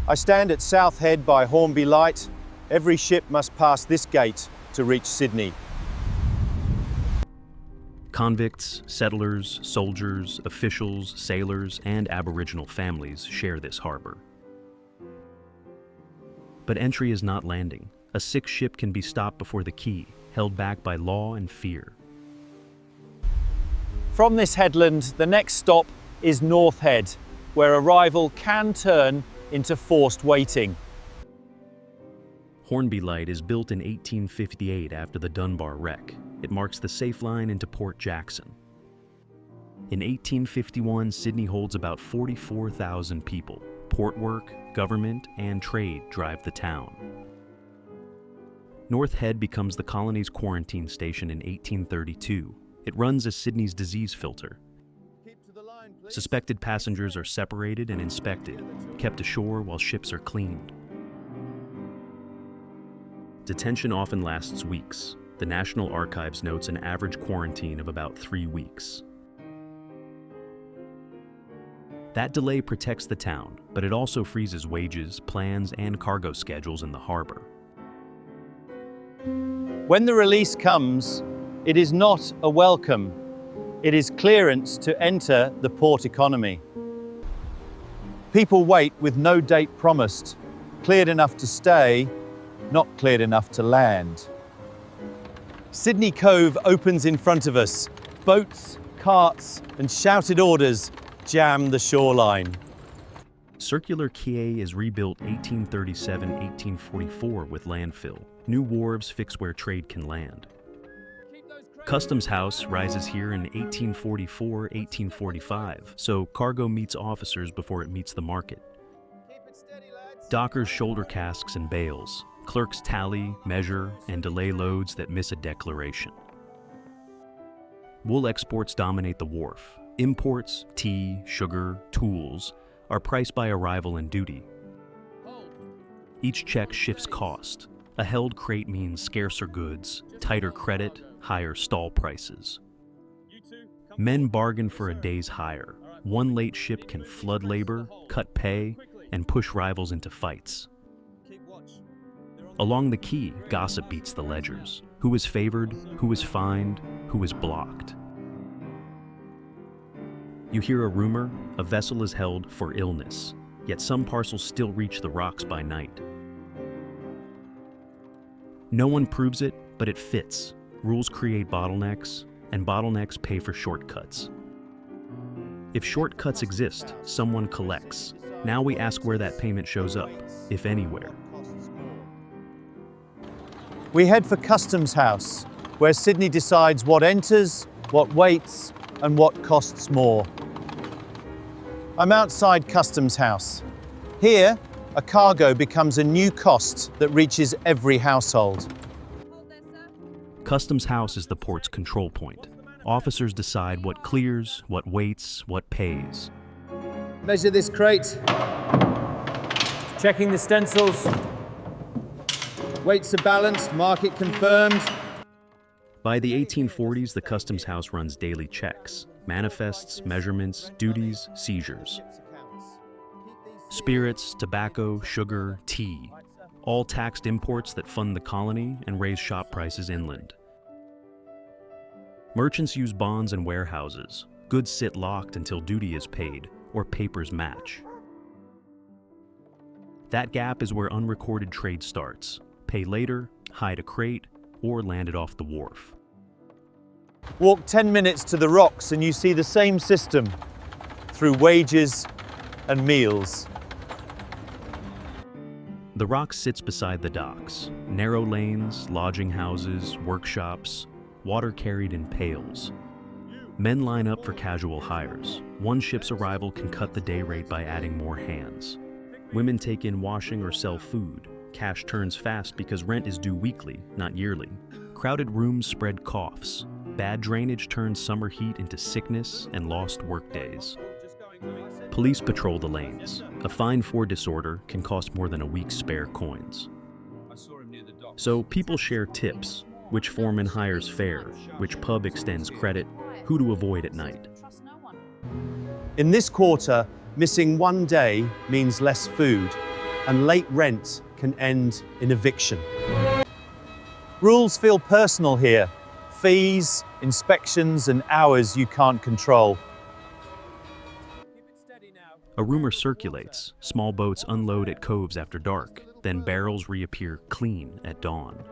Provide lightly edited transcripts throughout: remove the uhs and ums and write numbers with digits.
I stand at South Head by Hornby Light. Every ship must pass this gate to reach Sydney. Convicts, settlers, soldiers, officials, sailors, and Aboriginal families share this harbor. But entry is not landing. A sick ship can be stopped before the quay, held back by law and fear. From this headland, the next stop is North Head, where arrival can turn into forced waiting. Hornby Light is built in 1858 after the Dunbar wreck. It marks the safe line into Port Jackson. In 1851, Sydney holds about 44,000 people. Port work, government, and trade drive the town. North Head becomes the colony's quarantine station in 1832. It runs as Sydney's disease filter. Suspected passengers are separated and inspected, kept ashore while ships are cleaned. Detention often lasts weeks. The National Archives notes an average quarantine of about 3 weeks. That delay protects the town, but it also freezes wages, plans, and cargo schedules in the harbor. When the release comes, it is not a welcome. It is clearance to enter the port economy. People wait with no date promised, cleared enough to stay, not cleared enough to land. Sydney Cove opens in front of us. Boats, carts, and shouted orders jam the shoreline. Circular Quay is rebuilt 1837-1844 with landfill. New wharves fix where trade can land. Customs House rises here in 1844-1845, so cargo meets officers before it meets the market. Dockers shoulder casks and bales. Clerks tally, measure, and delay loads that miss a declaration. Wool exports dominate the wharf. Imports, tea, sugar, tools, are priced by arrival and duty. Each check shifts cost. A held crate means scarcer goods, tighter credit, higher stall prices. Men bargain for a day's hire. One late ship can flood labor, cut pay, and push rivals into fights. Along the quay, gossip beats the ledgers. Who is favored, who is fined, who is blocked. You hear a rumor, a vessel is held for illness, yet some parcels still reach the rocks by night. No one proves it, but it fits. Rules create bottlenecks, and bottlenecks pay for shortcuts. If shortcuts exist, someone collects. Now we ask where that payment shows up, if anywhere. We head for Customs House, where Sydney decides what enters, what waits, and what costs more. I'm outside Customs House. Here, a cargo becomes a new cost that reaches every household. Customs House is the port's control point. Officers decide what clears, what waits, what pays. Measure this crate. Checking the stencils. Weights are balanced, market confirmed. By the 1840s, the Customs House runs daily checks, manifests, measurements, duties, seizures. Spirits, tobacco, sugar, tea, all taxed imports that fund the colony and raise shop prices inland. Merchants use bonds and warehouses. Goods sit locked until duty is paid or papers match. That gap is where unrecorded trade starts. Pay later, hide a crate, or land it off the wharf. Walk 10 minutes to the rocks and you see the same system through wages and meals. The rock sits beside the docks. Narrow lanes, lodging houses, workshops, water carried in pails. Men line up for casual hires. One ship's arrival can cut the day rate by adding more hands. Women take in washing or sell food. Cash turns fast because rent is due weekly, not yearly. Crowded rooms spread coughs. Bad drainage turns summer heat into sickness and lost workdays. Police patrol the lanes. A fine for disorder can cost more than a week's spare coins. So people share tips, which foreman hires fare, which pub extends credit, who to avoid at night. In this quarter, missing one day means less food. and late rent can end in eviction. Rules feel personal here. Fees, inspections, and hours you can't control. A rumor circulates. Small boats unload at coves after dark, then barrels reappear clean at dawn.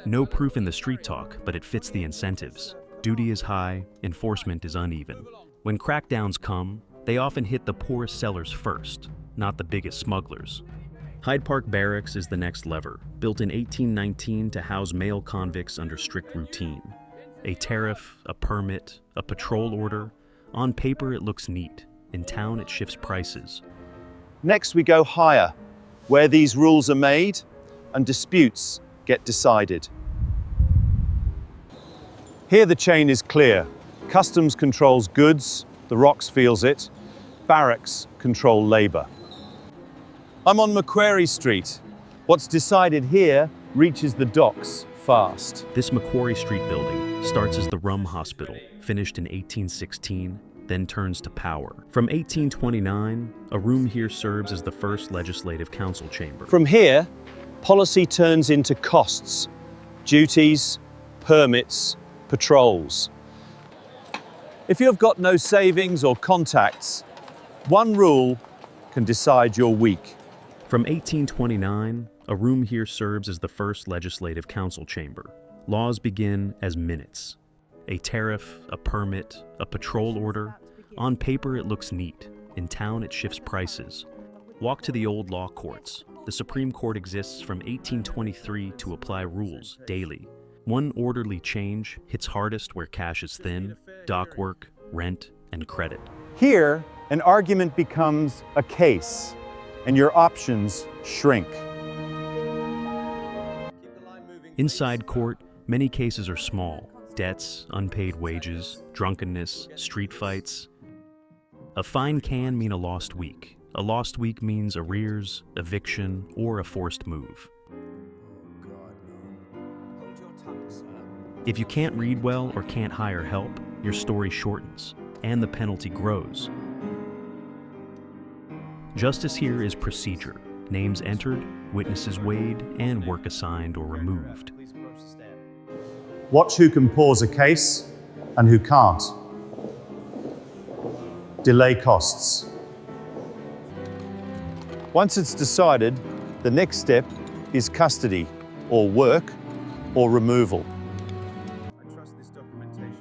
No proof in the street talk, but it fits the incentives. Duty is high, enforcement is uneven. When crackdowns come, they often hit the poorest sellers first, not the biggest smugglers. Hyde Park Barracks is the next lever, built in 1819 to house male convicts under strict routine. A tariff, a permit, a patrol order. On paper it looks neat. In town it shifts prices. Next we go higher, where these rules are made and disputes get decided. Here the chain is clear. Customs controls goods, the Rocks feels it. Barracks control labor. I'm on Macquarie Street. What's decided here reaches the docks fast. This Macquarie Street building starts as the Rum Hospital, finished in 1816, then turns to Power. From 1829, a room here serves as the first legislative council chamber. From here, policy turns into costs, duties, permits, patrols. If you've got no savings or contacts, one rule can decide your week. From 1829, a room here serves as the first legislative council chamber. Laws begin as minutes. A tariff, a permit, a patrol order. On paper it looks neat. In town it shifts prices. Walk to the old law courts. The Supreme Court exists from 1823 to apply rules daily. One orderly change hits hardest where cash is thin: dock work, rent, and credit. Here, an argument becomes a case, and your options shrink. Inside court, many cases are small. Debts, unpaid wages, drunkenness, street fights. A fine can mean a lost week. A lost week means arrears, eviction, or a forced move. If you can't read well or can't hire help, your story shortens, and the penalty grows. Justice here is procedure. Names entered, witnesses weighed, and work assigned or removed. Watch who can pause a case and who can't. Delay costs. Once it's decided, the next step is custody, or work, or removal.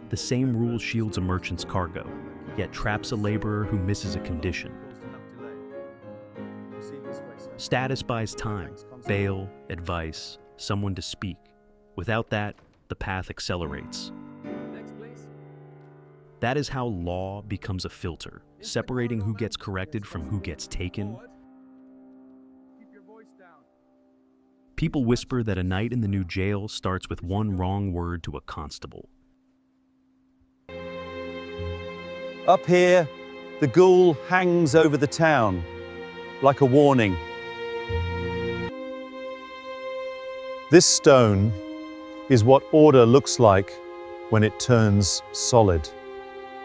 The same rule shields a merchant's cargo, yet traps a laborer who misses a condition. Status buys time, bail, advice, someone to speak. Without that, the path accelerates. That is how law becomes a filter, separating who gets corrected from who gets taken. People whisper that a night in the new jail starts with one wrong word to a constable. Up here, the ghoul hangs over the town, like a warning. This stone is what order looks like when it turns solid.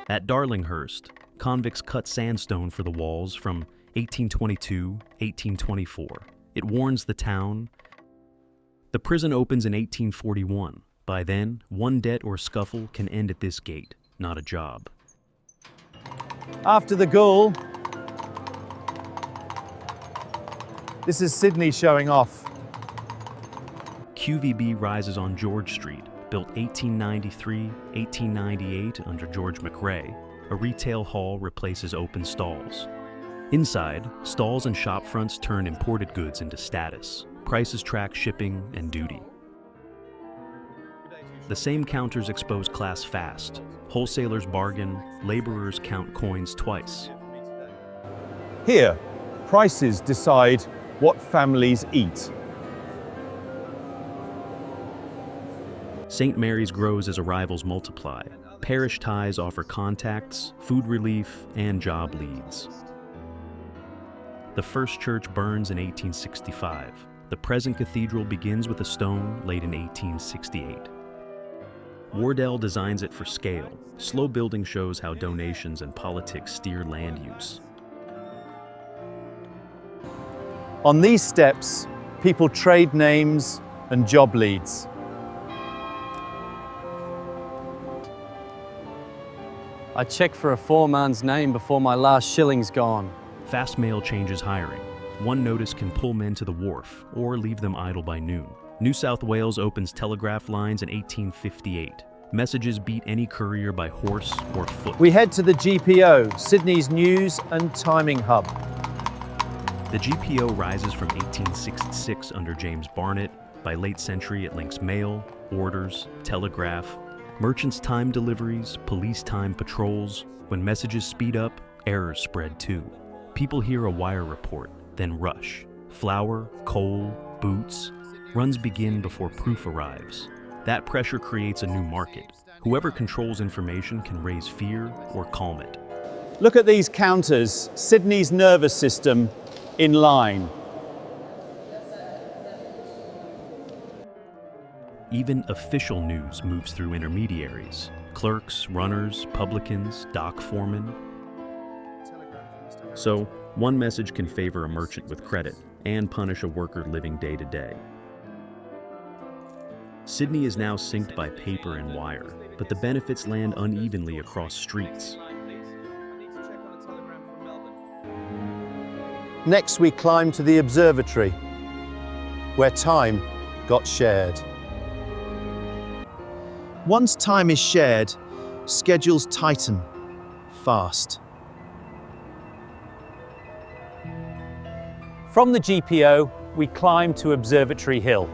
At Darlinghurst, convicts cut sandstone for the walls from 1822, 1824. It warns the town. The prison opens in 1841. By then, one debt or scuffle can end at this gate, not a job. After the ghoul, this is Sydney showing off. QVB rises on George Street, built 1893, 1898 under George McRae. A retail hall replaces open stalls. Inside, stalls and shop fronts turn imported goods into status. Prices track shipping and duty. The same counters expose class fast. Wholesalers bargain, laborers count coins twice. Here, prices decide what families eat. St. Mary's grows as arrivals multiply. Parish ties offer contacts, food relief, and job leads. The first church burns in 1865. The present cathedral begins with a stone laid in 1868. Wardell designs it for scale. Slow building shows how donations and politics steer land use. On these steps, people trade names and job leads. I check for a foreman's name before my last shilling's gone. Fast mail changes hiring. One notice can pull men to the wharf or leave them idle by noon. New South Wales opens telegraph lines in 1858. Messages beat any courier by horse or foot. We head to the GPO, Sydney's news and timing hub. The GPO rises from 1866 under James Barnett. By late century, it links mail, orders, telegraph, merchants' time deliveries, police time patrols. When messages speed up, errors spread too. People hear a wire report, then rush. Flour, coal, boots. Runs begin before proof arrives. That pressure creates a new market. Whoever controls information can raise fear or calm it. Look at these counters, Sydney's nervous system in line. Even official news moves through intermediaries. Clerks, runners, publicans, dock foremen. So, one message can favor a merchant with credit and punish a worker living day to day. Sydney is now synced by paper and wire, but the benefits land unevenly across streets. Next, we climb to the observatory, where time got shared. Once time is shared, schedules tighten fast. From the GPO, we climb to Observatory Hill.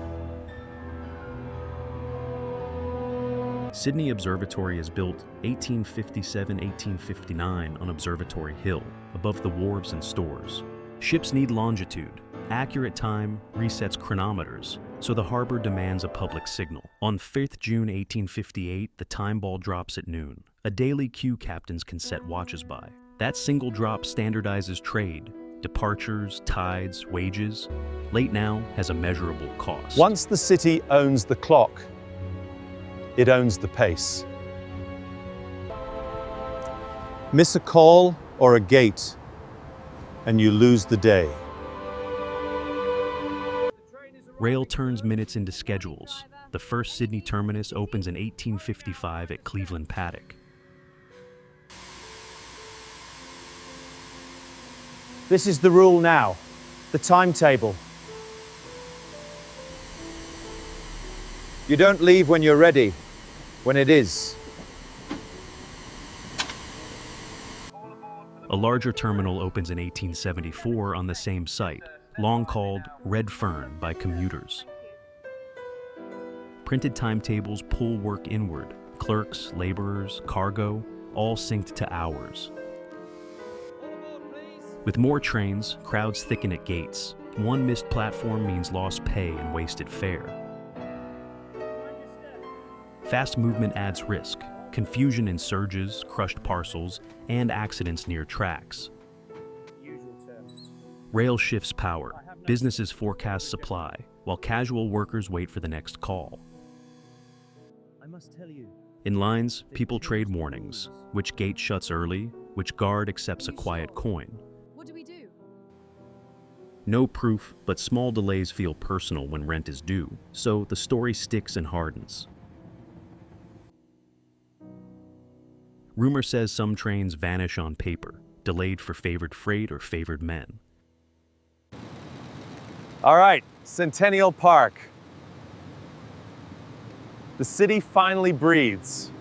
Sydney Observatory is built 1857-1859 on Observatory Hill, above the wharves and stores. Ships need longitude. Accurate time resets chronometers, so the harbor demands a public signal. On 5th June 1858, the time ball drops at noon. A daily queue captains can set watches by. That single drop standardizes trade, departures, tides, wages. Late now has a measurable cost. Once the city owns the clock, it owns the pace. Miss a call or a gate, and you lose the day. Rail turns minutes into schedules. The first Sydney terminus opens in 1855 at Cleveland Paddock. This is the rule now, the timetable. You don't leave when you're ready, when it is. A larger terminal opens in 1874 on the same site, long called Red Fern by commuters. Printed timetables pull work inward. Clerks, laborers, cargo, all synced to hours. With more trains, crowds thicken at gates. One missed platform means lost pay and wasted fare. Fast movement adds risk. Confusion in surges, crushed parcels, and accidents near tracks. Rail shifts power. Businesses forecast supply, while casual workers wait for the next call. In lines, people trade warnings. Which gate shuts early? Which guard accepts a quiet coin? What do we do? No proof, but small delays feel personal when rent is due, so the story sticks and hardens. Rumor says some trains vanish on paper, delayed for favored freight or favored men. All right, Centennial Park. The city finally breathes.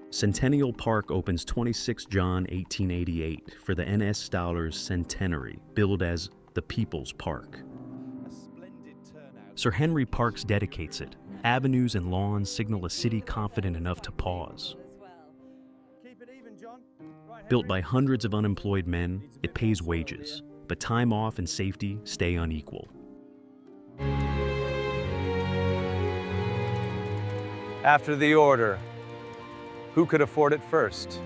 Centennial Park opens 26 John 1888 for the N.S. Stowler's centenary, billed as the People's Park. Sir Henry Parkes dedicates it. Avenues and lawns signal a city confident enough to pause. Built by hundreds of unemployed men, it pays wages, but time off and safety stay unequal. After the order, who could afford it first?